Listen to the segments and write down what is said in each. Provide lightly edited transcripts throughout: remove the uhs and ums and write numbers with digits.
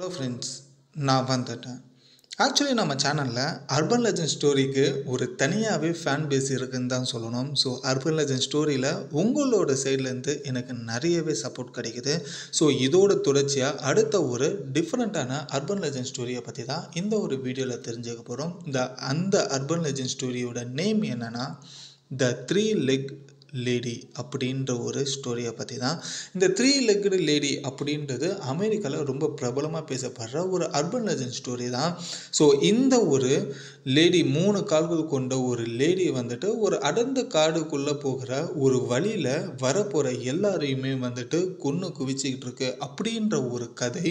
Hello friends, நான் வந்துட்டேன். Actually நம்ம சேனலில் அர்பன் லெஜண்ட் ஸ்டோரிக்கு ஒரு தனியாகவே ஃபேன் பேஸ் இருக்குதுன்னு தான் சொல்லணும். ஸோ அர்பன் லெஜண்ட் ஸ்டோரியில் உங்களோட சைட்லேருந்து எனக்கு நிறையவே சப்போர்ட் கிடைக்குது. ஸோ இதோட தொடர்ச்சியாக அடுத்த ஒரு டிஃப்ரெண்ட்டான அர்பன் லெஜண்ட் ஸ்டோரியை பற்றி தான் இந்த ஒரு வீடியோவில் தெரிஞ்சுக்க போகிறோம். அந்த அர்பன் லெஜண்ட் ஸ்டோரியோட நேம் என்னென்னா த 3-legged லேடி அப்படின்ற ஒரு ஸ்டோரியை பற்றி தான். இந்த 3-legged லேடி அப்படின்றது அமெரிக்காவில் ரொம்ப பிரபலமாக பேசப்படுற ஒரு அர்பன் லெஜண்ட் ஸ்டோரி தான். ஸோ இந்த ஒரு லேடி 3 கால்கள் கொண்ட ஒரு லேடி வந்துட்டு ஒரு அடர்ந்த காடுக்குள்ளே போகிற ஒரு வழியில் வரப்போகிற எல்லாரையுமே வந்துட்டு கொன்று குவிச்சிக்கிட்டு இருக்கு அப்படின்ற ஒரு கதை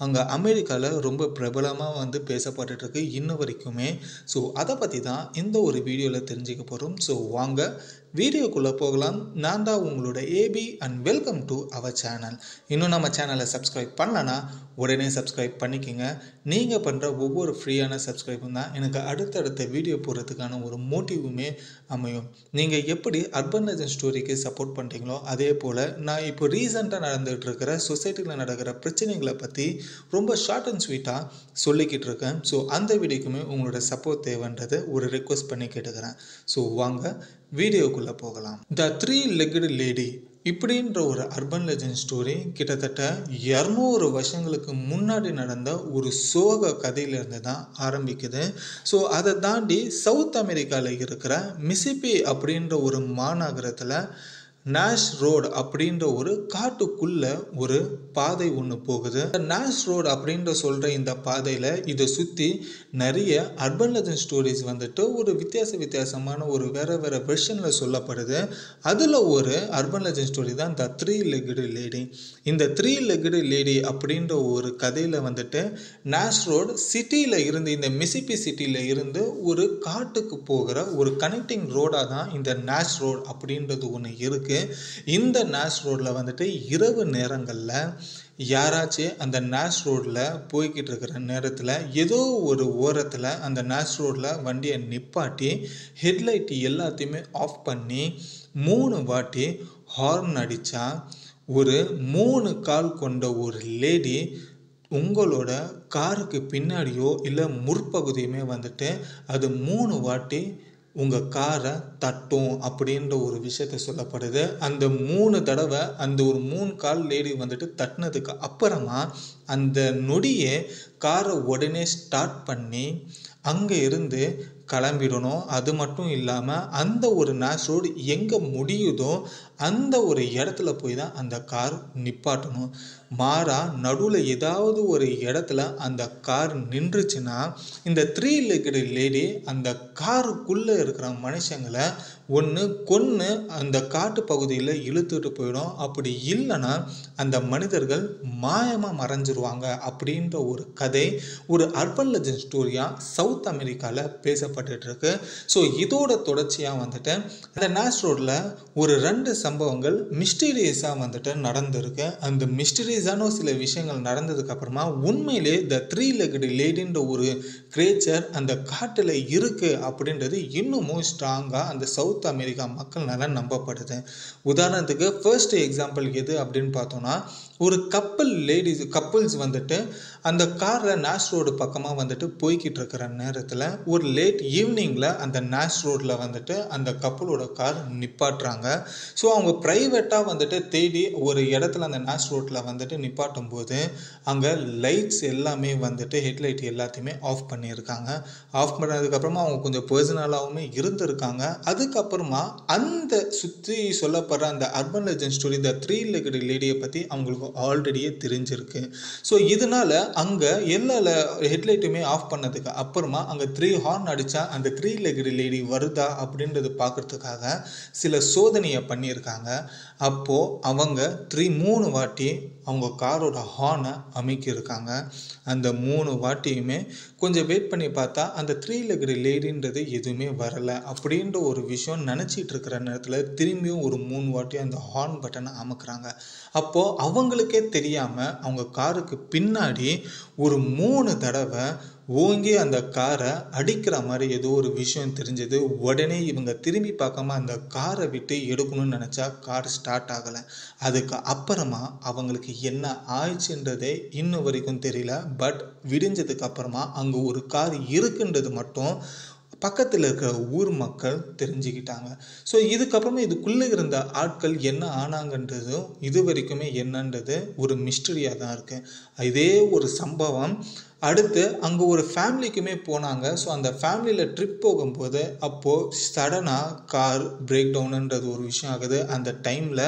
அங்கே அமெரிக்காவில் ரொம்ப பிரபலமாக வந்து பேசப்பட்டுட்டு இருக்கு இன்ன வரைக்குமே. ஸோ அதை பற்றி தான் இந்த ஒரு வீடியோவில் தெரிஞ்சுக்க போகிறோம். ஸோ வாங்க வீடியோக்குள்ளே போகலாம். நான் தான் உங்களோட AB and welcome to our channel. இன்னும் நம்ம சேனலை சப்ஸ்கிரைப் பண்ணலன்னா உடனே சப்ஸ்கிரைப் பண்ணிக்கோங்க. நீங்கள் பண்ணுற ஒவ்வொரு ஃப்ரீயான சப்ஸ்கிரைபும் தான் எனக்கு அடுத்தடுத்த வீடியோ போடுறதுக்கான ஒரு மோட்டிவுமே அமையும். நீங்கள் எப்படி அர்பன் லெஜண்ட் ஸ்டோரிக்கு சப்போர்ட் பண்ணுறீங்களோ அதே போல் நான் இப்போ ரீசெண்டாக நடந்துகிட்டு இருக்கிற சொசைட்டியில் நடக்கிற பிரச்சனைகளை பற்றி ரொம்ப ஷார்ட் அண்ட் ஸ்வீட்டாக சொல்லிக்கிட்டு இருக்கேன். ஸோ அந்த வீடியோக்குமே உங்களோட சப்போர்ட் தேவைன்றது ஒரு ரிக்வெஸ்ட் பண்ணி கேட்டுக்கிறேன். ஸோ வாங்க வீடியோக்குள்ளே போகலாம். த 3-legged லேடி இப்படின்ற ஒரு அர்பன் லெஜண்ட் ஸ்டோரி கிட்டத்தட்ட 200 வருஷங்களுக்கு முன்னாடி நடந்த ஒரு சோக கதையிலேருந்து தான் ஆரம்பிக்குது. ஸோ அதை தாண்டி சவுத் அமெரிக்காவில் இருக்கிற மிசிசிப்பி அப்படின்ற ஒரு மாநகரத்தில் நாஷ் ரோடு அப்படின்ற ஒரு காட்டுக்குள்ள ஒரு பாதை ஒன்று போகுது. நாஷ் ரோடு அப்படின்ற சொல்கிற இந்த பாதையில் இதை சுற்றி நிறைய அர்பன் லெஜண்ட் ஸ்டோரிஸ் வந்துட்டு ஒரு வித்தியாசமான ஒரு வேறு வெர்ஷனில் சொல்லப்படுது. அதில் ஒரு அர்பன் லெஜண்ட் ஸ்டோரி தான் த 3-legged லேடி. இந்த 3-legged லேடி அப்படின்ற ஒரு கதையில் வந்துட்டு நாஷ் ரோடு சிட்டியில் இருந்து, இந்த மிசிசிப்பி சிட்டியில் இருந்து ஒரு காட்டுக்கு போகிற ஒரு கனெக்டிங் ரோடாக தான் இந்த நாஷ் ரோடு அப்படின்றது ஒன்று இருக்குது. இந்த நாஷ் ரோடில் வந்துட்டு இரவு நேரங்களில் யாராச்சும் அந்த நாஷ் ரோடில் போய்கிட்டு இருக்கிற நேரத்தில் ஏதோ ஒரு ஓரத்தில் அந்த நாஷ் ரோடில் வண்டியை நிப்பாட்டி ஹெட்லைட் எல்லாத்தையுமே ஆஃப் பண்ணி 3 வாட்டி ஹார்ன் அடித்தா ஒரு 3 கால் கொண்ட ஒரு லேடி உங்களோட காருக்கு பின்னாடியோ இல்லை முற்பகுதியுமே வந்துட்டு அது 3 வாட்டி உங்கள் காரை தட்டும் அப்படின்ற ஒரு விஷயத்த சொல்லப்படுது. அந்த 3 தடவை அந்த ஒரு 3 கால் லேடி வந்துட்டு தட்டினதுக்கு அப்புறமா அந்த நொடியே காரை உடனே ஸ்டார்ட் பண்ணி அங்கே இருந்து கிளம்பிடணும். அது மட்டும் இல்லாமல் அந்த ஒரு நாஷ் ரோடு எங்கே முடியுதோ அந்த ஒரு இடத்துல போய் தான் அந்த கார் நிப்பாட்டணும். மாறா நடுவில் ஏதாவது ஒரு இடத்துல அந்த கார் நின்றுச்சுன்னா இந்த 3-legged லேடி அந்த காருக்குள்ளே இருக்கிற மனுஷங்களை ஒன்று கொன்று அந்த காட்டு பகுதியில் இழுத்துட்டு போயிடும். அப்படி இல்லைன்னா அந்த மனிதர்கள் மாயமாக மறைஞ்சிருவாங்க அப்படின்ற ஒரு கதை ஒரு அர்பன் லெஜண்ட் ஸ்டோரியாக சவுத் அமெரிக்காவில் பேசப்பட்டு இருக்கு. ஸோ இதோட தொடர்ச்சியாக வந்துட்டு அந்த நாஷ் ரோடில் ஒரு 2 சம்பவங்கள் மிஸ்டீரியஸாக வந்துட்டு நடந்திருக்கு. அந்த மிஸ்டீரியஸான சில விஷயங்கள் நடந்ததுக்கு அப்புறமா உண்மையிலே த 3-legged லேடின்ற ஒரு கிரியேச்சர் அந்த காட்டில் இருக்குது அப்படின்றது இன்னமும் ஸ்ட்ராங்காக அந்த சவுத் அமெரிக்கா மக்கள்னால நம்பப்படுது. உதாரணத்துக்கு ஃபர்ஸ்ட் எக்ஸாம்பிள் எது அப்படின்னு பார்த்தோம்னா ஒரு கப்புள்ஸ் வந்துட்டு அந்த காரில் நாஷ் ரோடு பக்கமாக வந்துட்டு போய்கிட்டு இருக்கிற நேரத்தில் ஒரு லேட் ஈவினிங்கில் அந்த நாஷ் ரோடில் வந்துட்டு அந்த கப்புளோட கார் நிப்பாட்டுறாங்க. ஸோ அவங்க ப்ரைவேட்டாக வந்துட்டு தேடி ஒரு இடத்துல அந்த நாஷ் ரோட்டில் வந்துட்டு நிப்பாட்டும் போது அங்கே லைட்ஸ் எல்லாமே வந்துட்டு ஹெட்லைட் எல்லாத்தையுமே ஆஃப் பண்ணியிருக்காங்க. ஆஃப் பண்ணதுக்கப்புறமா அவங்க கொஞ்சம் பர்சனலாகவுமே இருந்திருக்காங்க. அதுக்கப்புறமா அந்த சுற்றி சொல்லப்படுற அந்த urban legend story the 3-legged லேடியை பற்றி அவங்களுக்கு ஆல்ரெடியே தெரிஞ்சிருக்கு. ஸோ இதனால அங்கே எல்லா ஹெட்லைட்டுமே ஆஃப் பண்ணதுக்கு அப்புறமா அங்கே 3 ஹார்ன் அடித்தா அந்த 3-legged லேடி வருதா அப்படின்றது பார்க்குறதுக்காக சில சோதனையை பண்ணியிருக்காங்க. அப்போது அவங்க 3 வாட்டி அவங்க காரோட ஹார்னை அமைக்கியிருக்காங்க. அந்த 3 வாட்டியுமே கொஞ்சம் வெயிட் பண்ணி பார்த்தா அந்த 3-legged லேடின்றது எதுவுமே வரலை அப்படின்ற ஒரு விஷயம் நினச்சிட்டு இருக்கிற நேரத்தில் திரும்பியும் ஒரு 3 வாட்டி அந்த ஹார்ன் பட்டனை அமுக்குறாங்க. அப்போது அவங்களுக்கே தெரியாமல் அவங்க காருக்கு பின்னாடி ஒரு 3 தடவை ஓங்கி அந்த காரை அடிக்கிற மாதிரி ஏதோ ஒரு விஷயம் தெரிஞ்சது. உடனே இவங்க திரும்பி பார்க்காம அந்த காரை விட்டு எடுக்கணும்னு நினச்சா கார் ஸ்டார்ட் ஆகலை. அதுக்கு அப்புறமா அவங்களுக்கு என்ன ஆயிடுச்சுன்றதே இன்னும் வரைக்கும் தெரியல. பட் விடிஞ்சதுக்கு அப்புறமா அங்கே ஒரு கார் இருக்குன்றது மட்டும் பக்கத்தில் இருக்கிற ஊர் மக்கள் தெரிஞ்சுக்கிட்டாங்க. ஸோ இதுக்கப்புறமா இதுக்குள்ளே இருந்த ஆட்கள் என்ன ஆனாங்கன்றதும் இது வரைக்குமே என்னன்றது ஒரு மிஸ்டரியாக தான் இருக்குது. இதே ஒரு சம்பவம் அடுத்து அங்கே ஒரு ஃபேமிலிக்குமே போனாங்க. ஸோ அந்த ஃபேமிலியில் ட்ரிப் போகும்போது அப்போது சடனாக கார் பிரேக் டவுனுன்றது ஒரு விஷயம் ஆகுது. அந்த டைமில்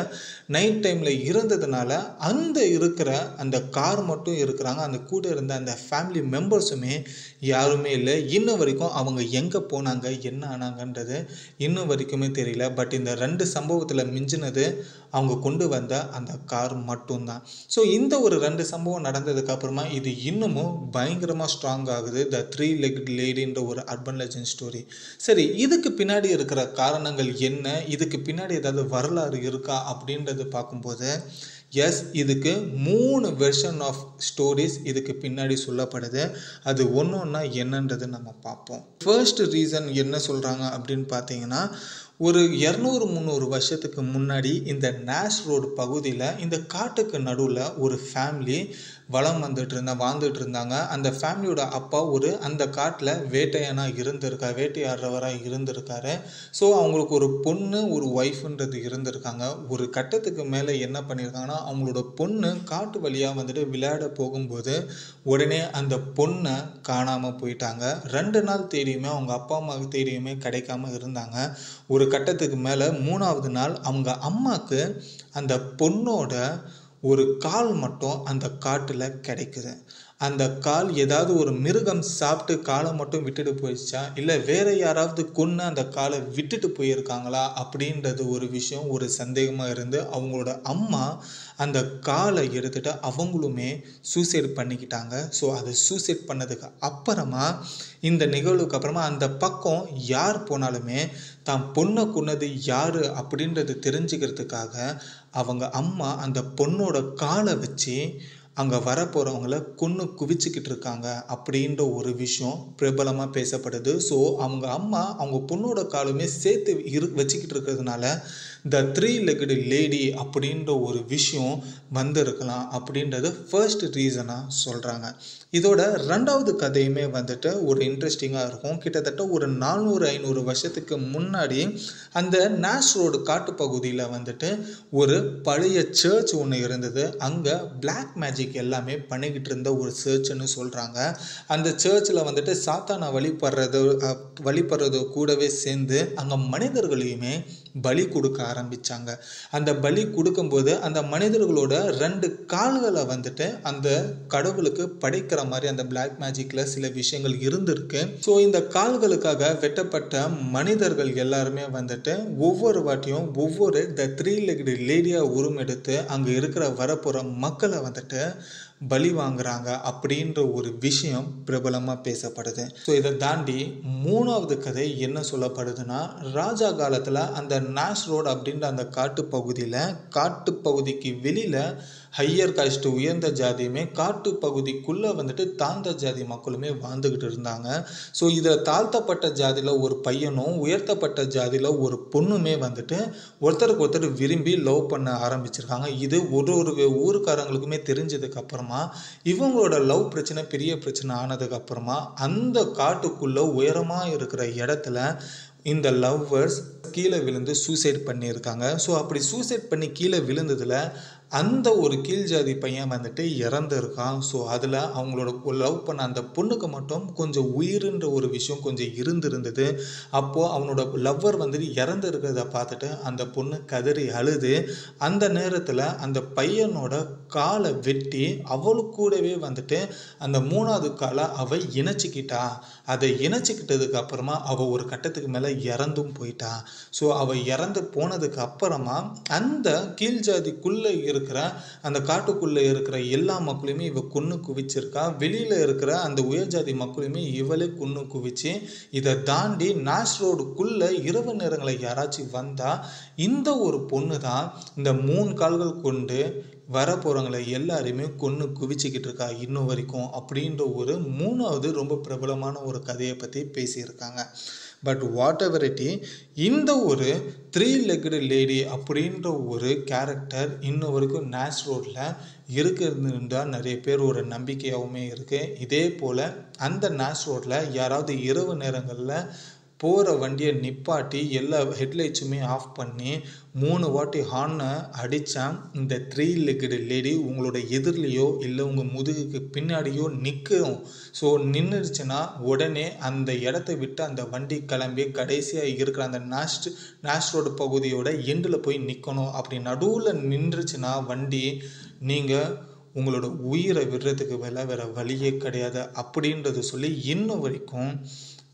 நைட் டைமில் இருந்ததுனால அந்த இருக்கிற அந்த கார் மட்டும் இருக்கிறாங்க. அந்த கூட இருந்த அந்த ஃபேமிலி மெம்பர்ஸுமே யாருமே இல்லை. இன்னும் வரைக்கும் அவங்க எங்கே போனாங்க என்ன ஆனாங்கன்றது இன்னும் வரைக்குமே தெரியல. பட் இந்த 2 சம்பவத்தில் மிஞ்சினது அவங்க கொண்டு வந்த அந்த கார் மட்டும்தான். ஸோ இந்த ஒரு 2 சம்பவம் நடந்ததுக்கு அப்புறமா இது இன்னமும் பயங்கரமாக ஸ்ட்ராங் ஆகுது. த 3-legged லேடின்ற ஒரு அர்பன் லெஜெண்ட் ஸ்டோரி. சரி, இதுக்கு பின்னாடி இருக்கிற காரணங்கள் என்ன, இதுக்கு பின்னாடி ஏதாவது வரலாறு இருக்கா அப்படின்றது பார்க்கும்போது எஸ், இதுக்கு 3 வெர்ஷன் ஆஃப் ஸ்டோரிஸ் இதுக்கு பின்னாடி சொல்லப்படுது. அது ஒன்று ஒன்றா என்னன்றது நம்ம பார்ப்போம். ஃபர்ஸ்ட் ரீசன் என்ன சொல்கிறாங்க அப்படின்னு பார்த்தீங்கன்னா, ஒரு 200-300 வருஷத்துக்கு முன்னாடி இந்த நாஷ் ரோடு பகுதியில் இந்த காட்டுக்கு நடுவில் ஒரு ஃபேமிலி வாழ்ந்துட்டு இருந்தாங்க. அந்த ஃபேமிலியோட அப்பா அந்த காட்டில் வேட்டையாடுறவராக இருந்திருக்காரு. ஸோ அவங்களுக்கு ஒரு பொண்ணு ஒரு ஒய்ஃப்ன்றது இருந்திருக்காங்க. ஒரு கட்டத்துக்கு மேலே என்ன பண்ணியிருக்காங்கன்னா, அவங்களோட பொண்ணு காட்டு வழியாக விளையாட போகும்போது உடனே அந்த பொண்ணை காணாமல் போயிட்டாங்க. 2 நாள் தேடியுமே அவங்க அப்பா அம்மாவுக்கு தேடியுமே கிடைக்காம இருந்தாங்க. ஒரு கட்டத்துக்கு மேலே 3ஆவது நாள் அவங்க அம்மாவுக்கு அந்த பொண்ணோட ஒரு கால் மட்டும் அந்த காட்டில் கிடைக்குது. அந்த கால் ஏதாவது ஒரு மிருகம் சாப்பிட்டு காலை மட்டும் விட்டுட்டு போயிடுச்சா, இல்லை வேற யாராவது கொன்று அந்த காலை விட்டுட்டு போயிருக்காங்களா அப்படின்றது ஒரு விஷயம் ஒரு சந்தேகமாக இருந்து அவங்களோட அம்மா அந்த காலை எடுத்துட்டு அவங்களுமே சூசைட் பண்ணிக்கிட்டாங்க. ஸோ அதை சூசைட் பண்ணதுக்கு அப்புறமா இந்த நிகழ்வுக்கு அப்புறமா அந்த பக்கம் யார் போனாலுமே தான் பொண்ணை கொன்னது யார் அப்படின்றது தெரிஞ்சுக்கிறதுக்காக அவங்க அம்மா அந்த பொண்ணோட காலை வச்சு அங்கே வரப்போகிறவங்கள கொன்று குவிச்சுக்கிட்டு இருக்காங்க அப்படின்ற ஒரு விஷயம் பிரபலமாக பேசப்படுது. ஸோ அவங்க அம்மா அவங்க பொண்ணோட காலுமே சேர்த்து வச்சுக்கிட்டு இருக்கிறதுனால த 3-legged லேடி அப்படின்ற ஒரு விஷயம் வந்திருக்கலாம் அப்படின்றது ஃபர்ஸ்ட் ரீசனாக சொல்கிறாங்க. இதோட 2வது கதையுமே ஒரு இன்ட்ரெஸ்டிங்காக இருக்கும். கிட்டத்தட்ட ஒரு 400-500 வருஷத்துக்கு முன்னாடி அந்த நாஷ் ரோடு காட்டு பகுதியில் ஒரு பழைய சர்ச் ஒன்று இருந்தது. அங்கே பிளாக் மேஜிக் எல்லாமே பண்ணிக்கிட்டு இருந்த ஒரு சர்ச்னு சொல்கிறாங்க. அந்த சர்ச்சில் சாத்தானை வழிபடுறது கூடவே சேர்ந்து அங்கே மனிதர்களையுமே பலி கொடுக்க ஆரம்பித்தாங்க. அந்த பலி கொடுக்கும்போது அந்த மனிதர்களோட 2 கால்களை அந்த கடவுளுக்கு படைக்கிற மாதிரி அந்த பிளாக் மேஜிக்கில் சில விஷயங்கள் இருந்திருக்கு. ஸோ இந்த கால்களுக்காக வெட்டப்பட்ட மனிதர்கள் எல்லாருமே ஒவ்வொரு வாட்டியும் ஒவ்வொரு த 3-legged லேடியாக உருவெடுத்து அங்கே இருக்கிற வரப்போகிற மக்களை பலி வாங்குறாங்க அப்படின்ற ஒரு விஷயம் பிரபலமாக பேசப்படுது. ஸோ இதை தாண்டி 3ஆவது கதை என்ன சொல்லப்படுதுன்னா, ராஜா காலத்தில் அந்த நாஷ் ரோடு அப்படின்ற அந்த காட்டுப்பகுதிக்கு வெளியில் ஹையர் காஸ்ட் உயர்ந்த ஜாதியுமே காட்டு பகுதிக்குள்ளே தாழ்ந்த ஜாதி மக்களுமே வாழ்ந்துக்கிட்டு இருந்தாங்க. ஸோ இதில் தாழ்த்தப்பட்ட ஜாதியில் ஒரு பையனும் உயர்த்தப்பட்ட ஜாதியில் ஒரு பொண்ணுமே ஒருத்தருக்கு ஒருத்தர் விரும்பி லவ் பண்ண ஆரம்பிச்சிருக்காங்க. இது ஒரு ஊருக்காரங்களுக்குமே தெரிஞ்சதுக்கு அப்புறமா இவங்களோட லவ் பிரச்சனை பெரிய பிரச்சனை ஆனதுக்கு அப்புறமா அந்த காட்டுக்குள்ள உயரமா இருக்கிற இடத்துல இந்த லவ்வர்ஸ் கீழே விழுந்து சூசைட் பண்ணியிருக்காங்க. ஸோ அப்படி சூசைட் பண்ணி கீழே விழுந்ததில் அந்த ஒரு கீழ் ஜாதி பையன் இறந்துருக்கான். ஸோ அதில் அவங்களோட லவ் பண்ண அந்த பொண்ணுக்கு மட்டும் கொஞ்சம் உயிருன்ற ஒரு விஷயம் கொஞ்சம் இருந்திருந்தது. அப்போது அவனோட லவ்வர் இறந்து இருக்கிறத பார்த்துட்டு அந்த பொண்ணு கதறி அழுது அந்த நேரத்தில் அந்த பையனோட காலை வெட்டி அவளுக்கு கூடவே அந்த 3ஆவது காலை அவள் இணைச்சிக்கிட்டா. அதை இணைச்சிக்கிட்டதுக்கு அப்புறமா அவள் ஒரு கட்டத்துக்கு மேலே இறந்தும் போயிட்டா. ஸோ அவள் இறந்து போனதுக்கு அப்புறமா அந்த கீழ் ஜாதிக்குள்ளே இருக்கிற அந்த காட்டுக்குள்ளே இருக்கிற எல்லா மக்களுமே இவ கொன்று குவிச்சிருக்கா. வெளியில் இருக்கிற அந்த உயர்ஜாதி மக்களுமே இவளே கொன்று குவிச்சு இதை தாண்டி நாஷ் ரோடுக்குள்ளே இரவு நேரங்களை யாராச்சும் வந்தால் இந்த ஒரு பொண்ணு தான் இந்த 3 கால்கள் கொண்டு வரப்போகிறவங்களை எல்லாரையுமே கொன்று குவிச்சிக்கிட்டு இருக்கா இன்னும் வரைக்கும் அப்படின்ற ஒரு மூணாவது ரொம்ப பிரபலமான ஒரு கதையை பற்றி பேசியிருக்காங்க. பட் வாட் எவர் இட், இந்த ஒரு 3-legged லேடி அப்படின்ற ஒரு கேரக்டர் இன்னும் வரைக்கும் நாஸ் ரோட்டில் இருக்கிறதுன்றா நிறைய பேர் ஒரு நம்பிக்கையாகவுமே இருக்குது. இதே போல் அந்த நாஸ் ரோட்டில் யாராவது இரவு நேரங்களில் போகிற வண்டியை நிப்பாட்டி எல்லா ஹெட்லைட்ஸுமே ஆஃப் பண்ணி 3 வாட்டி ஹார்னை அடித்தா இந்த 3-legged லேடி உங்களோட எதிரிலையோ இல்லை உங்கள் முதுகுக்கு பின்னாடியோ நிற்கும். ஸோ நின்றுச்சுன்னா உடனே அந்த இடத்த விட்டு அந்த வண்டி கிளம்பி கடைசியாக இருக்கிற அந்த நாஸ் ரோடு பகுதியோட எண்டில் போய் நிற்கணும். அப்படி நடுவில் நின்றுச்சுன்னா வண்டி நீங்கள் உங்களோட உயிரை விடுறதுக்கு வேறு வழியே கிடையாது அப்படின்றது சொல்லி இன்னும் வரைக்கும்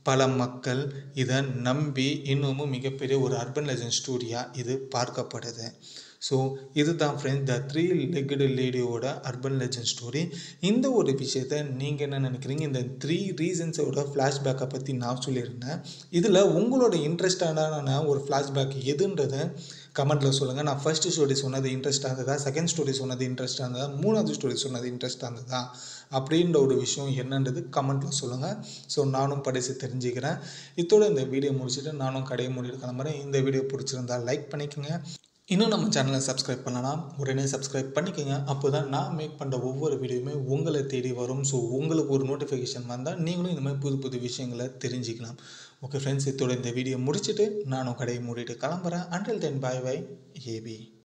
பல மக்கள் இதை நம்பி இன்னமும் மிகப்பெரிய ஒரு அர்பன் லெஜண்ட் ஸ்டோரியாக இது பார்க்கப்படுது. ஸோ இதுதான் ஃப்ரெண்ட்ஸ் த 3-legged லேடியோட அர்பன் லெஜண்ட் ஸ்டோரி. இந்த ஒரு விஷயத்தை நீங்கள் என்ன நினைக்கிறீங்க? இந்த 3 ரீசன்ஸோட ஃப்ளாஷ்பேக்கை பற்றி நான் சொல்லியிருந்தேன். இதில் உங்களோட இன்ட்ரெஸ்டான ஒரு ஃப்ளாஷ்பேக் எதுன்றதை கமெண்ட்டில் சொல்லுங்கள். நான் ஃபர்ஸ்ட் ஸ்டோரி சொன்னது இன்ட்ரெஸ்டாக இருந்ததா, செகண்ட் ஸ்டோரி சொன்னது இன்ட்ரெஸ்டாக இருந்ததா, மூணாவது ஸ்டோரி சொன்னது இன்ட்ரெஸ்டாக இருந்ததா அப்படின்ற ஒரு விஷயம் என்னன்றது கமெண்ட்டில் சொல்லுங்கள். ஸோ நானும் படித்து தெரிஞ்சுக்கிறேன். இதோட இந்த வீடியோ முடிச்சுட்டு நானும் கடையை மூடிட்டு கிளம்புறேன். இந்த வீடியோ பிடிச்சிருந்தா லைக் பண்ணிக்கோங்க. இன்னும் நம்ம சேனலை சப்ஸ்கிரைப் பண்ணலாம், உடனே சப்ஸ்கிரைப் பண்ணிக்கோங்க. அப்போ தான் நான் மேக் பண்ணுற ஒவ்வொரு வீடியோவுமே உங்களை தேடி வரும். ஸோ உங்களுக்கு ஒரு நோட்டிஃபிகேஷன் வந்தால் நீங்களும் இந்த மாதிரி புது புது விஷயங்களை தெரிஞ்சுக்கலாம். ஓகே ஃப்ரெண்ட்ஸ், இதோட இந்த வீடியோ முடிச்சுட்டு நானும் கடையை மூடிட்டு கிளம்புறேன். அண்டில் தென், பாய் பாய் ஏபி.